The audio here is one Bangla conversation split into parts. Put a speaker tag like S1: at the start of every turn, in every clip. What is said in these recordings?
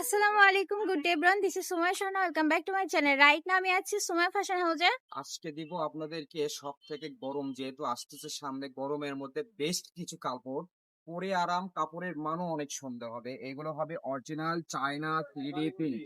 S1: আসসালামু আলাইকুম, good day everyone. This is Sumaiya Shahana. Welcome back to my channel. Right now আমি আছি সুমাইয়া ফ্যাশন হাউসে।
S2: আজকে দিব আপনাদেরকে সব থেকে গরম, যেহেতু আসতেছে সামনে, গরমের মধ্যে বেস্ট কিছু কাপড়, পরে আরাম, কাপড়ের মানও অনেক সুন্দর হবে। এগুলো হবে original China 3D print.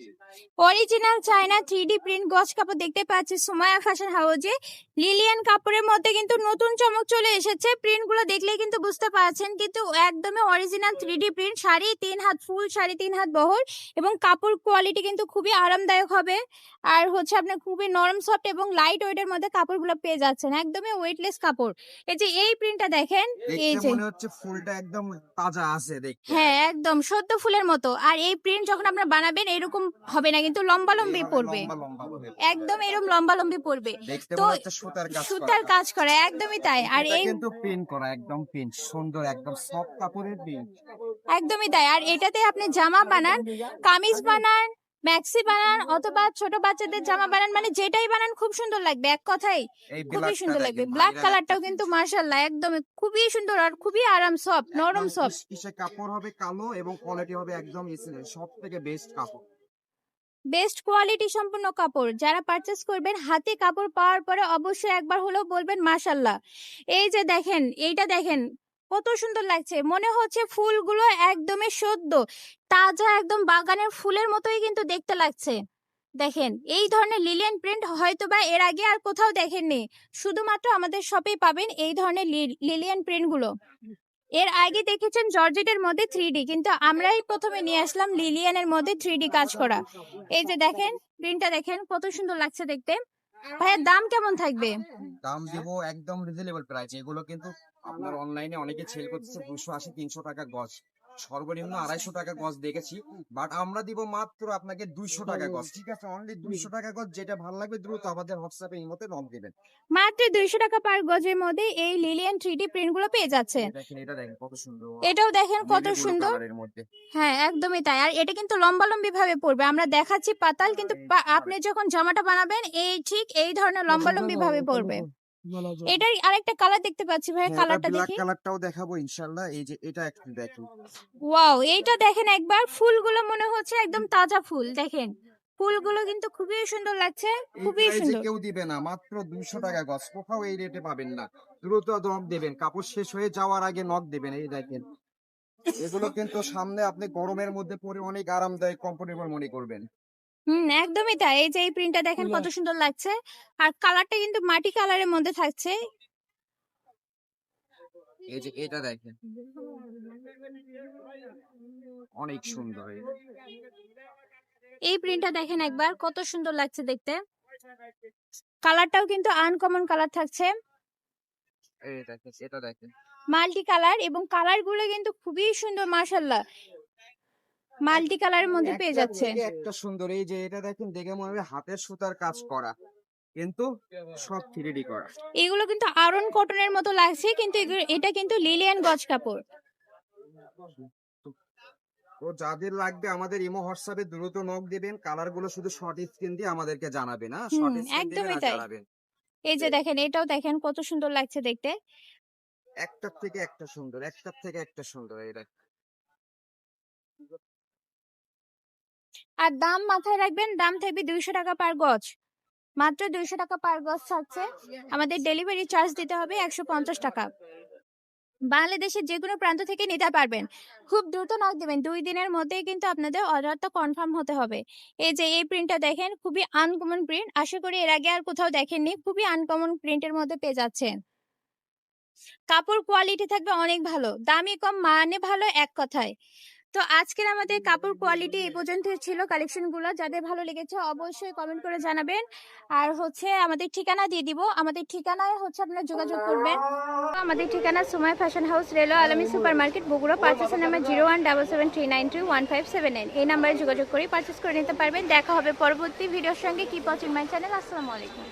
S1: Original China 3D print গজ কাপড় দেখতে পাচ্ছি সুমাইয়া ফ্যাশন হাউসে। লিলিয়ান কাপড়ের মধ্যে কিন্তু নতুন চমক চলে এসেছে। প্রিন্টগুলো দেখলে কিন্তু বুঝতে পারছেন, কিন্তু একদমই অরিজিনাল 3D প্রিন্ট। শাড়ি 3 হাত ফুল, শাড়ি 3 হাত বহর, এবং কাপড় কোয়ালিটি কিন্তু খুবই আরামদায়ক হবে। আর হচ্ছে আপনার খুবই নরম সফট এবং লাইট ওয়েটের মধ্যে কাপড়গুলো পেয়ে যাচ্ছেন, একদমই ওয়েটলেস কাপড়। এই যে এই প্রিন্টটা দেখেন, এই
S2: দেখতে
S1: যে
S2: মনে হচ্ছে ফুলটা একদম তাজা আছে দেখতে।
S1: হ্যাঁ, একদম সদ্য ফুলের মতো। আর এই প্রিন্ট যখন আপনারা বানাবেন এরকম হবে না, কিন্তু লম্বা পড়বে,
S2: লম্বা লম্বা হবে।
S1: একদম এরকম লম্বা পড়বে।
S2: দেখতে
S1: তো
S2: মনে হচ্ছে সুতার কাজ করা।
S1: সুতার কাজ করা, একদমই তাই। আর
S2: এটা
S1: এই
S2: কিন্তু প্রিন্ট করা, একদম প্রিন্ট সুন্দর, একদম সফট কাপড়ের প্রিন্ট।
S1: একদমই তাই। আর এটাতে আপনি জামা বানান, কামিজ বানান, ম্যাক্সি বানান, অথবা ছোট বাচ্চাদের জামা বানান, মানে যেটাই বানান খুব সুন্দর লাগবে। এক কথাই
S2: এই
S1: খুবই
S2: ব্ল্যাকটা
S1: সুন্দর লাগবে।
S2: দেখেন,
S1: ব্ল্যাক
S2: ভাইরাল একটা
S1: কালারটাও
S2: পিস।
S1: কিন্তু মাশাআল্লাহ একদম খুবই সুন্দর আর খুবই আরাম, সফট, নরম
S2: একদম
S1: সফট।
S2: কিসে কাপড় হবে কালো, এবং কোয়ালিটি হবে একদম সব থেকে বেস্ট কাপড়।
S1: বেস্ট কোয়ালিটি সম্পূর্ণ কাপড়। যারা পারচেস করবেন, হাতে কাপড় পাওয়ার পরে অবশ্যই একবার হলেও বলবেন মাশাআল্লাহ। এই যে দেখেন, এইটা দেখেন কত সুন্দর লাগছে। মনে হচ্ছে ফুলগুলো একদমই সদ্য তাজা, একদম বাগানের ফুলের মতোই কিন্তু দেখতে লাগছে। দেখেন, এই ধরনের লিলিয়ান প্রিন্ট হয়তোবা এর আগে আর কোথাও দেখেননি। শুধুমাত্র আমাদের শপেই পাবেন এই ধরনের লিলিয়ান প্রিন্ট গুলো। এর আগে দেখেছেন জর্জেটের মধ্যে 3D, কিন্তু আমরাই প্রথমে নিয়ে আসলাম লিলিয়ানের মধ্যে 3D কাজ করা। এই যে দেখেন, প্রিন্টটা দেখেন কত সুন্দর লাগছে দেখতে। ভাইয়া দাম কেমন থাকবে?
S2: দাম দিব একদম রিজনেবল প্রাইস। এগুলো কিন্তু আপনার অনলাইনে অনেকে সেল করতেছে 280 300 টাকা গজ, সর্বনিম্ন 250 টাকা গজ দেখেছি। বাট আমরা দিব মাত্র আপনাকে 200 টাকা গজ। ঠিক আছে, অনলি 200 টাকা গজ। যেটা ভালো লাগবে দ্রুত আমাদের হোয়াটসঅ্যাপে এই মতে নক দিবেন।
S1: মাত্র 200 টাকা পার গজের মধ্যে এই লিলিয়ান 3D প্রিন্ট গুলো পেয়ে যাচ্ছেন।
S2: দেখেন, এটা দেখেন কত সুন্দর,
S1: এটাও দেখেন কত
S2: নেভি ব্লু
S1: সুন্দর।
S2: কালারের মধ্যে।
S1: হ্যাঁ, একদমই তাই। আর এটা কিন্তু লম্বি ভাবে পড়বে। আমরা দেখাচ্ছি পাতাল, কিন্তু আপনি যখন জামাটা বানাবেন এই ঠিক এই ধরনের লম্বি ভাবে পড়বে। এটার আরেকটা কালার দেখতে পাচ্ছি ভাই,
S2: হ্যাঁ, এটা
S1: কালারটা
S2: ব্ল্যাক
S1: দেখি।
S2: কালারটাও দেখাবো ইনশাআল্লাহ। এই যে এটা একটু দেখুন।
S1: ওয়াও, এইটা দেখেন একবার। ফুলগুলো মনে হচ্ছে একদম তাজা ফুল। দেখেন ফুলগুলো কিন্তু খুবই সুন্দর লাগছে,
S2: এই
S1: খুবই
S2: প্রাইসে
S1: সুন্দর।
S2: কেউ দিবে না, মাত্র 200 টাকা গজ। কোথাও এই রেটে পাবেন না। দ্রুত নক দেবেন, কাপড় শেষ হয়ে যাওয়ার আগে নক দেবেন। এই দেখেন, এগুলো কিন্তু সামনে আপনি গরমের মধ্যে পরে অনেক আরামদায়ক, কমফোর্টেবল মনে করবেন।
S1: একদমই তাই। এই যে এই প্রিন্টটা দেখেন কত সুন্দর লাগছে। আর কালারটা কিন্তু মাটি কালারের মধ্যে থাকছে।
S2: এই যে এটা দেখেন, অনেক সুন্দর।
S1: এই প্রিন্টটা দেখেন একবার কত সুন্দর লাগছে দেখতে। কালারটাও কিন্তু আনকমন কালার থাকছে,
S2: এই দেখেন, এটা দেখেন।
S1: মাল্টি কালার, এবং কালার গুলো কিন্তু খুবই সুন্দর মাশাআল্লাহ। মাল্টি কালারের মধ্যে পেয়ে
S2: একটা
S1: যাচ্ছে।
S2: থেকে একটা সুন্দর। এই যে এটা দেখেন, দেখে মনে হবে হাতের সুতার কাজ করা, কিন্তু সব 3D করা।
S1: এগুলো কিন্তু আরন কটনের মতো লাগছে, কিন্তু এটা কিন্তু লিলিয়ান গজ কাপড়।
S2: তো যাদের লাগবে আমাদের ইমো হোয়াটসঅ্যাপে দ্রুত নক দিবেন। কালার গুলো শুধু শর্ট স্ক্রিন দিয়ে আমাদেরকে জানাবেন। হ্যাঁ, শর্ট স্ক্রিন দিবেন
S1: একদমই
S2: আর
S1: তাই।
S2: জানাবেন।
S1: এই যে দেখেন, এটাও দেখেন কত সুন্দর লাগছে দেখতে।
S2: একটার থেকে একটা সুন্দর, একটার থেকে একটা সুন্দর। এই দেখেন,
S1: আর দাম মাথায় রাখবেন, দাম থাকবে 200 টাকা পার গজ। মাত্র 200 টাকা পার গজ থাকছে। আমাদের ডেলিভারি চার্জ দিতে হবে 150 টাকা। বাংলাদেশের যে কোনো প্রান্ত থেকে নিতে পারবেন। খুব দ্রুত নক দিবেন, 2 দিনের মধ্যেই কিন্তু আপনাদের অর্ডারটা কনফার্ম হতে হবে। এই যে এই প্রিন্টটা দেখেন, খুবই আনকমন প্রিন্ট। আশা করি এর আগে আর কোথাও দেখেননি। খুবই আনকমন প্রিন্টের মধ্যে পেয়ে যাচ্ছেন। কাপড় কোয়ালিটি থাকবে অনেক ভালো, দামি কম, মানে ভালো, এক কথায়। তো আজকের আমাদের কাপড় কোয়ালিটি এই পর্যন্ত ছিল। কালেকশন গুলো যাদের ভালো লেগেছে অবশ্যই কমেন্ট করে জানাবেন। আর হচ্ছে আমাদের ঠিকানা দিয়ে দিব। আমাদের ঠিকানায় হচ্ছে আপনারা যোগাযোগ করবেন। আমাদের ঠিকানা Sumaiya fashion house, railway Alami super market, Bogura. পার্চেসের নাম্বার 0177393157। এই নাম্বারে যোগাযোগ করে পার্চেস করে নিতে পারবেন। দেখা হবে পরবর্তী ভিডিওর সঙ্গে। Keep watching my channel. আসসালামু আলাইকুম।